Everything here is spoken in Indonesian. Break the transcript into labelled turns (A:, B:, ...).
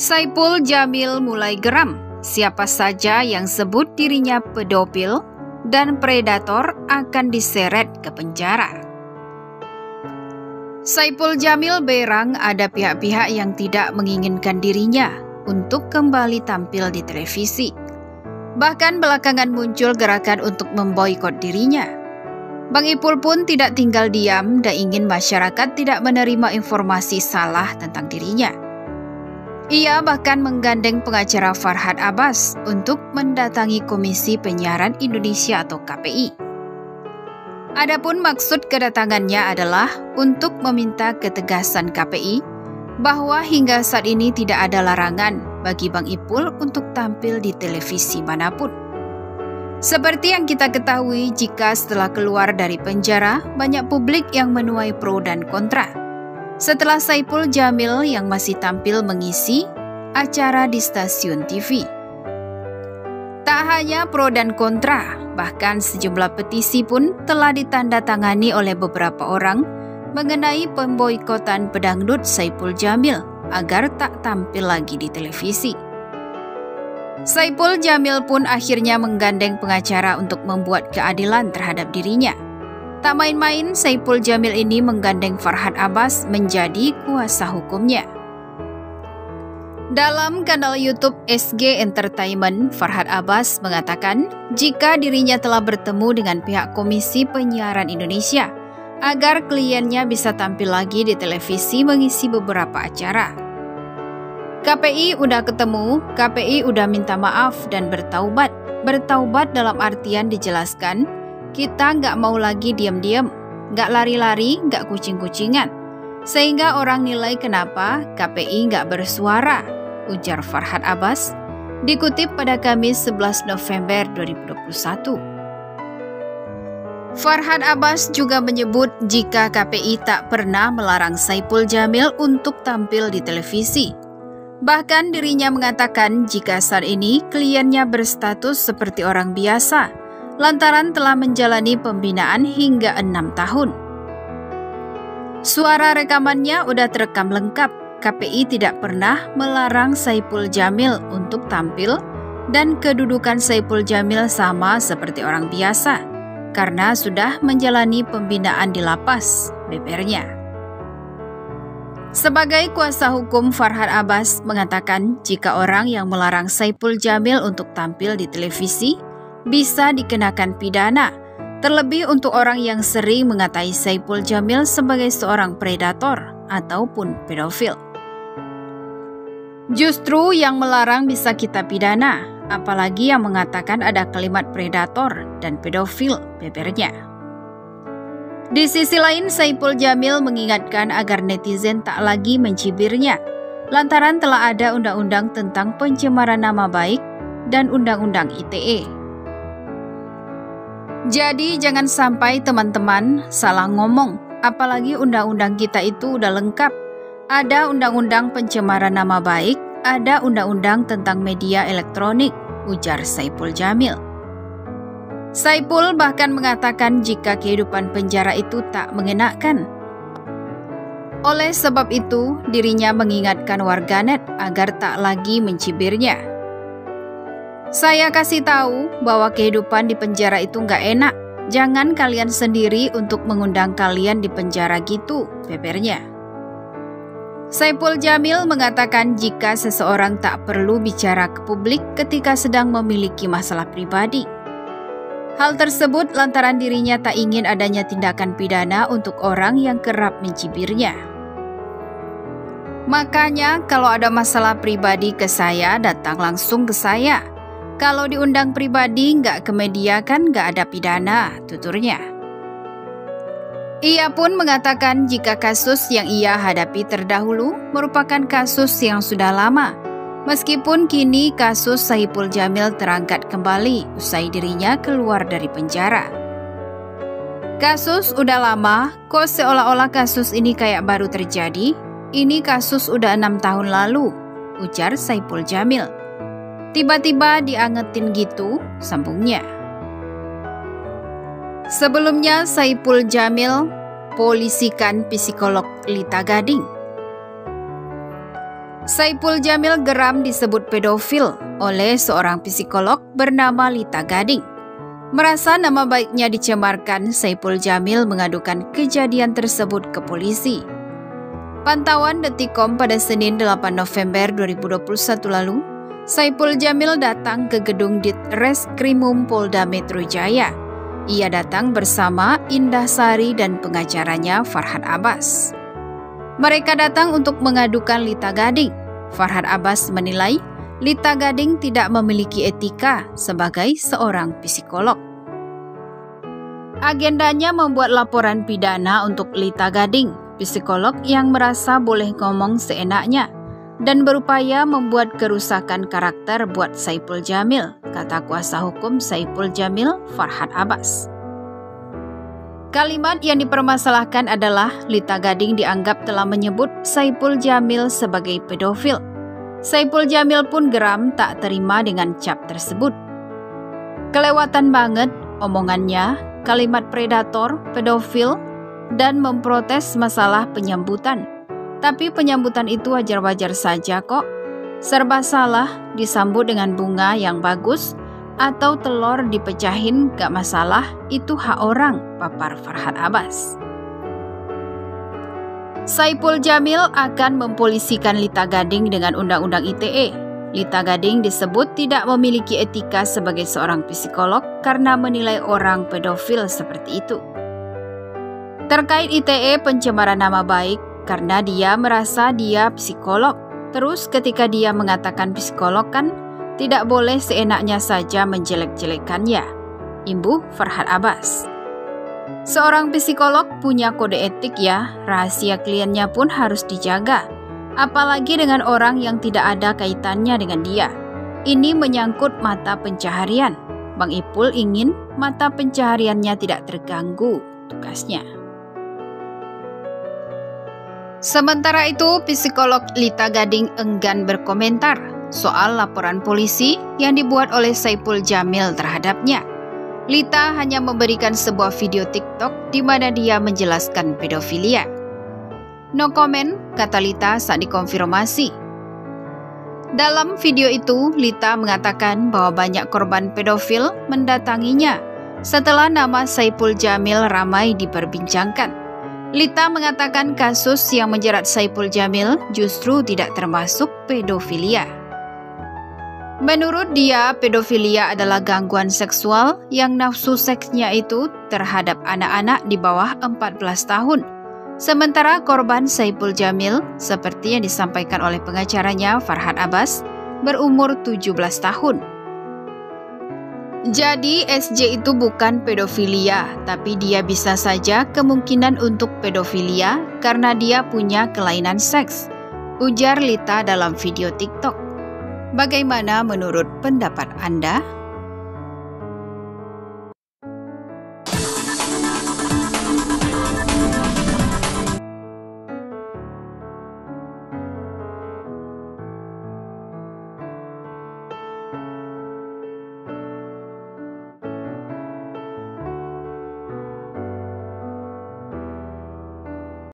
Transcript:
A: Saipul Jamil mulai geram. Siapa saja yang sebut dirinya pedofil dan predator akan diseret ke penjara. Saipul Jamil berang ada pihak-pihak yang tidak menginginkan dirinya untuk kembali tampil di televisi. Bahkan belakangan muncul gerakan untuk memboikot dirinya. Bang Ipul pun tidak tinggal diam dan ingin masyarakat tidak menerima informasi salah tentang dirinya. Ia bahkan menggandeng pengacara Farhad Abbas untuk mendatangi Komisi Penyiaran Indonesia atau KPI. Adapun maksud kedatangannya adalah untuk meminta ketegasan KPI bahwa hingga saat ini tidak ada larangan bagi Bang Ipul untuk tampil di televisi manapun. Seperti yang kita ketahui, jika setelah keluar dari penjara, banyak publik yang menuai pro dan kontra. Setelah Saipul Jamil yang masih tampil mengisi acara di stasiun TV. Tak hanya pro dan kontra, bahkan sejumlah petisi pun telah ditandatangani oleh beberapa orang mengenai pemboikotan pedangdut Saipul Jamil agar tak tampil lagi di televisi. Saipul Jamil pun akhirnya menggandeng pengacara untuk membuat keadilan terhadap dirinya. Tak main-main, Saipul Jamil ini menggandeng Farhad Abbas menjadi kuasa hukumnya. Dalam kanal YouTube SG Entertainment, Farhad Abbas mengatakan jika dirinya telah bertemu dengan pihak Komisi Penyiaran Indonesia agar kliennya bisa tampil lagi di televisi mengisi beberapa acara. KPI udah ketemu, KPI udah minta maaf dan bertaubat. Bertaubat dalam artian dijelaskan, kita nggak mau lagi diam-diam, nggak lari-lari, nggak kucing-kucingan. Sehingga orang nilai kenapa KPI nggak bersuara, ujar Farhad Abbas, dikutip pada Kamis 11 November 2021. Farhad Abbas juga menyebut jika KPI tak pernah melarang Saipul Jamil untuk tampil di televisi. Bahkan dirinya mengatakan jika saat ini kliennya berstatus seperti orang biasa, lantaran telah menjalani pembinaan hingga 6 tahun. Suara rekamannya udah terekam lengkap. KPI tidak pernah melarang Saipul Jamil untuk tampil dan kedudukan Saipul Jamil sama seperti orang biasa karena sudah menjalani pembinaan di lapas, bebernya. Sebagai kuasa hukum, Farhad Abbas mengatakan jika orang yang melarang Saipul Jamil untuk tampil di televisi bisa dikenakan pidana, terlebih untuk orang yang sering mengatai Saipul Jamil sebagai seorang predator ataupun pedofil. Justru yang melarang bisa kita pidana, apalagi yang mengatakan ada kalimat predator dan pedofil, bebernya. Di sisi lain, Saipul Jamil mengingatkan agar netizen tak lagi mencibirnya, lantaran telah ada undang-undang tentang pencemaran nama baik dan undang-undang ITE. Jadi jangan sampai teman-teman salah ngomong, apalagi undang-undang kita itu udah lengkap. Ada undang-undang pencemaran nama baik, ada undang-undang tentang media elektronik, ujar Saipul Jamil. Saipul bahkan mengatakan jika kehidupan penjara itu tak mengenakan. Oleh sebab itu, dirinya mengingatkan warganet agar tak lagi mencibirnya. Saya kasih tahu bahwa kehidupan di penjara itu nggak enak. Jangan kalian sendiri untuk mengundang kalian di penjara gitu, bebernya. Saipul Jamil mengatakan jika seseorang tak perlu bicara ke publik ketika sedang memiliki masalah pribadi. Hal tersebut lantaran dirinya tak ingin adanya tindakan pidana untuk orang yang kerap mencibirnya. Makanya kalau ada masalah pribadi ke saya, datang langsung ke saya. Kalau diundang pribadi nggak ke media kan nggak ada pidana, tuturnya. Ia pun mengatakan jika kasus yang ia hadapi terdahulu merupakan kasus yang sudah lama. Meskipun kini kasus Saipul Jamil terangkat kembali usai dirinya keluar dari penjara. Kasus udah lama, kok seolah-olah kasus ini kayak baru terjadi? Ini kasus udah 6 tahun lalu, ujar Saipul Jamil. Tiba-tiba diangetin gitu, sambungnya. Sebelumnya Saipul Jamil polisikan psikolog Lita Gading. Saipul Jamil geram disebut pedofil oleh seorang psikolog bernama Lita Gading. Merasa nama baiknya dicemarkan, Saipul Jamil mengadukan kejadian tersebut ke polisi. Pantauan Detikcom pada Senin 8 November 2021 lalu, Saipul Jamil datang ke gedung Ditreskrimum Polda Metro Jaya. Ia datang bersama Indah Sari dan pengacaranya Farhad Abbas. Mereka datang untuk mengadukan Lita Gading. Farhad Abbas menilai Lita Gading tidak memiliki etika sebagai seorang psikolog. Agendanya membuat laporan pidana untuk Lita Gading, psikolog yang merasa boleh ngomong seenaknya dan berupaya membuat kerusakan karakter buat Saipul Jamil, kata kuasa hukum Saipul Jamil, Farhad Abbas. Kalimat yang dipermasalahkan adalah Lita Gading dianggap telah menyebut Saipul Jamil sebagai pedofil. Saipul Jamil pun geram tak terima dengan cap tersebut. Kelewatan banget omongannya, kalimat predator, pedofil, dan memprotes masalah penyambutan. Tapi penyambutan itu wajar-wajar saja kok. Serba salah, disambut dengan bunga yang bagus, atau telur dipecahin gak masalah, itu hak orang, papar Farhad Abbas. Saipul Jamil akan mempolisikan Lita Gading dengan Undang-Undang ITE. Lita Gading disebut tidak memiliki etika sebagai seorang psikolog karena menilai orang pedofil seperti itu. Terkait ITE pencemaran nama baik, karena dia merasa dia psikolog. Terus ketika dia mengatakan psikolog kan tidak boleh seenaknya saja menjelek-jelekannya, imbuh Farhad Abbas. Seorang psikolog punya kode etik ya, rahasia kliennya pun harus dijaga. Apalagi dengan orang yang tidak ada kaitannya dengan dia. Ini menyangkut mata pencaharian. Bang Ipul ingin mata pencahariannya tidak terganggu, tugasnya. Sementara itu, psikolog Lita Gading enggan berkomentar soal laporan polisi yang dibuat oleh Saipul Jamil terhadapnya. Lita hanya memberikan sebuah video TikTok di mana dia menjelaskan pedofilia. No comment, kata Lita saat dikonfirmasi. Dalam video itu, Lita mengatakan bahwa banyak korban pedofil mendatanginya setelah nama Saipul Jamil ramai diperbincangkan. Lita mengatakan kasus yang menjerat Saipul Jamil justru tidak termasuk pedofilia. Menurut dia, pedofilia adalah gangguan seksual yang nafsu seksnya itu terhadap anak-anak di bawah 14 tahun. Sementara korban Saipul Jamil, seperti yang disampaikan oleh pengacaranya Farhad Abbas, berumur 17 tahun. Jadi SJ itu bukan pedofilia, tapi dia bisa saja kemungkinan untuk pedofilia karena dia punya kelainan seks, ujar Lita dalam video TikTok. Bagaimana menurut pendapat Anda?